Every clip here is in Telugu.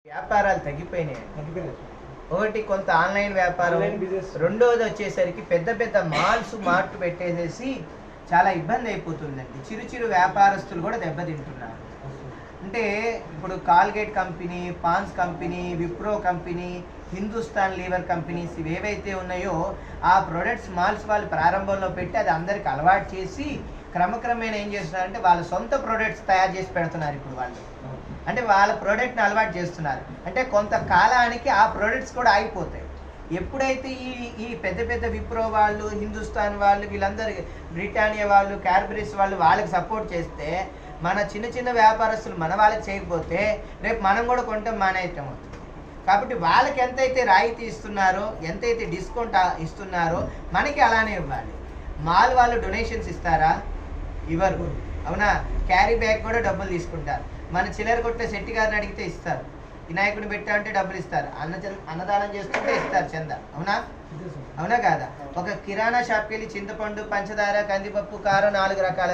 వ్యాపారాలు తగ్గిపోయినాయి. ఒకటి కొంత ఆన్లైన్ వ్యాపారం, రెండోది వచ్చేసరికి పెద్ద పెద్ద మాల్స్ మార్ట్ పెట్టేసేసి చాలా ఇబ్బంది అయిపోతుందండి. చిరు వ్యాపారస్తులు కూడా దెబ్బతింటున్నారు. అంటే ఇప్పుడు Colgate company, Pond's company, Wipro company, Hindustan Lever companies ఇవేవైతే ఉన్నాయో ఆ ప్రొడక్ట్స్ మాల్స్ వాళ్ళు ప్రారంభంలో పెట్టి అది అందరికి అలవాటు చేసి క్రమక్రమేణా ఏం చేస్తున్నారంటే వాళ్ళ సొంత ప్రొడక్ట్స్ తయారు చేసి పెడుతున్నారు. ఇప్పుడు వాళ్ళు అంటే వాళ్ళ ప్రోడక్ట్ని అలవాటు చేస్తున్నారు. అంటే కొంతకాలానికి ఆ ప్రోడక్ట్స్ కూడా ఆగిపోతాయి. ఎప్పుడైతే ఈ పెద్ద పెద్ద విప్రో వాళ్ళు, హిందుస్థాన్ వాళ్ళు, వీళ్ళందరూ బ్రిటానియా వాళ్ళు, క్యాడ్బరీస్ వాళ్ళు వాళ్ళకి సపోర్ట్ చేస్తే మన చిన్న వ్యాపారస్తులు మన వాళ్ళకి చేయకపోతే రేపు మనం కూడా కొంటాం మానేయటం అవుతుంది. కాబట్టి వాళ్ళకి ఎంతైతే రాయితీ ఇస్తున్నారో, ఎంతైతే డిస్కౌంట్ ఇస్తున్నారో మనకి అలానే ఇవ్వాలి. మాల్ వాళ్ళు డొనేషన్స్ ఇస్తారా? ఇవ్వరు. అవునా? క్యారీ బ్యాగ్ కూడా డబ్బులు తీసుకుంటారు. మన చిల్లర కొట్టే శెట్టి గారిని అడిగితే ఇస్తారు. వినాయకుడిని పెట్టా అంటే డబ్బులు ఇస్తారు. అన్నదానం చేస్తుంటే ఇస్తారు చంద. అవునా కాదా? ఒక కిరాణా షాప్కి వెళ్ళి చింతపండు, పంచదార, కందిపప్పు, కారం 4 రకాల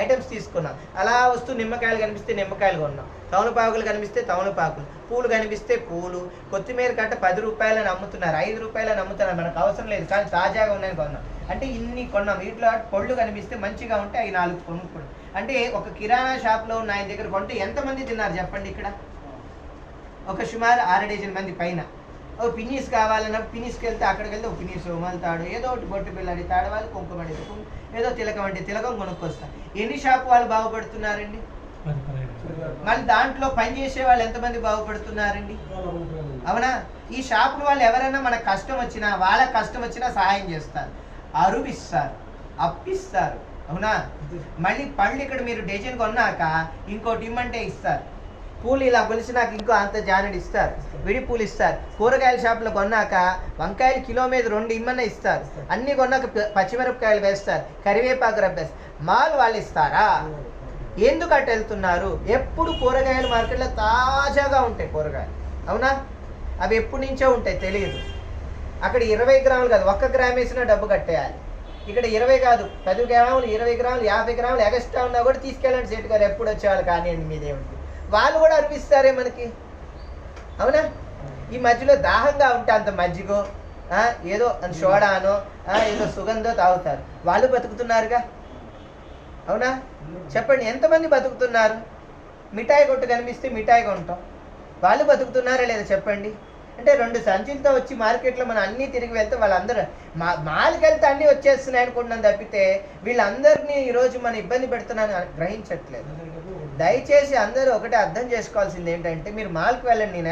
ఐటమ్స్ తీసుకున్నాం. అలా వస్తూ నిమ్మకాయలు కనిపిస్తే నిమ్మకాయలు కొన్నాం, తమలపాకులు కనిపిస్తే తమలపాకులు, పూలు కనిపిస్తే పూలు, కొత్తిమీర కట్ట 10 రూపాయలని అమ్ముతున్నారు, 5 రూపాయలని అమ్ముతున్నారు. మనకు అవసరం లేదు కానీ తాజాగా ఉన్నాయని కొన్నాం. అంటే ఇన్ని కొన్నాం. వీటిలో పళ్ళు కనిపిస్తే మంచిగా ఉంటే అవి 4 కొనుక్కోండి. అంటే ఒక కిరాణా షాప్లో ఉన్న ఆయన దగ్గర కొంటే ఎంతమంది తిన్నారు చెప్పండి? ఇక్కడ ఒక సుమారు 6 డజన్ మంది పైన. ఓ పినీస్ కావాలన్నా పినీస్కి వెళ్తే అక్కడికి వెళ్తే ఒక పినీస్ ఉమలుతాడు, ఏదో ఒకటి బొట్టు పిల్లడి తాడు, వాళ్ళు కుంకుమ ఏదో తిలకం అంటే తిలకం కొనుక్కొస్తారు. ఎన్ని షాపు వాళ్ళు బాగుపడుతున్నారండి? మళ్ళీ దాంట్లో పనిచేసే వాళ్ళు ఎంతమంది బాగుపడుతున్నారండి? అవునా? ఈ షాపుల వాళ్ళు ఎవరైనా మనకు కష్టం వచ్చినా, వాళ్ళకి కష్టం వచ్చినా సహాయం చేస్తారు, అరువిస్తారు, అప్పిస్తారు. అవునా? మళ్ళీ పళ్ళు ఇక్కడ మీరు డజన్ కొన్నాక ఇంకోటి ఇమ్మంటే ఇస్తారు. పూలు ఇలా కొలిసినాక ఇంకో అంత జానెడు ఇస్తారు, విడి పూలు ఇస్తారు. కూరగాయల షాపులో కొన్నాక వంకాయలు కిలో మీద 2 ఇమ్మన్నా ఇస్తారు. అన్నీ కొన్నాక పచ్చిమిరపకాయలు వేస్తారు, కరివేపాకు రబ్బేస్తారు. మాల్ వాళ్ళు ఇస్తారా? ఎందుకు అటు వెళ్తున్నారు? ఎప్పుడు కూరగాయల మార్కెట్లో తాజాగా ఉంటాయి కూరగాయలు. అవునా? అవి ఎప్పటి నుంచో ఉంటాయి, తెలియదు. అక్కడ 20 గ్రాములు కాదు, 1 గ్రామ్ వేసినా డబ్బు కట్టేయాలి. ఇక్కడ 20 కాదు, 10 గ్రాములు, 20 గ్రాములు, 50 గ్రాములు ఎక్స్ట్రా ఉన్నా కూడా తీసుకెళ్ళండి సేటు గారు, ఎప్పుడు వచ్చేవాళ్ళు కానివ్వండి మీదేమిటి. వాళ్ళు కూడా అనిపిస్తారే మనకి. అవునా? ఈ మధ్యలో దాహంగా ఉంటే అంత మజ్జిగో ఏదో సోడానో ఏదో సుగంధో తాగుతారు. వాళ్ళు బతుకుతున్నారుగా. అవునా? చెప్పండి, ఎంతమంది బతుకుతున్నారు? మిఠాయి కొట్టు కనిపిస్తే మిఠాయి కొంటాం. వాళ్ళు బతుకుతున్నారా లేదా చెప్పండి? అంటే 2 సంచులతో వచ్చి మార్కెట్లో మనం అన్నీ తిరిగి వెళ్తే వాళ్ళందరూ మాల్కి వెళ్తే అన్నీ వచ్చేస్తున్నాయి అనుకుంటున్నాం తప్పితే వీళ్ళందరినీ ఈరోజు మనం ఇబ్బంది పెడుతున్నాను గ్రహించట్లేదు. దయచేసి అందరూ ఒకటే అర్థం చేసుకోవాల్సింది ఏంటంటే, మీరు మాల్కి వెళ్ళండి.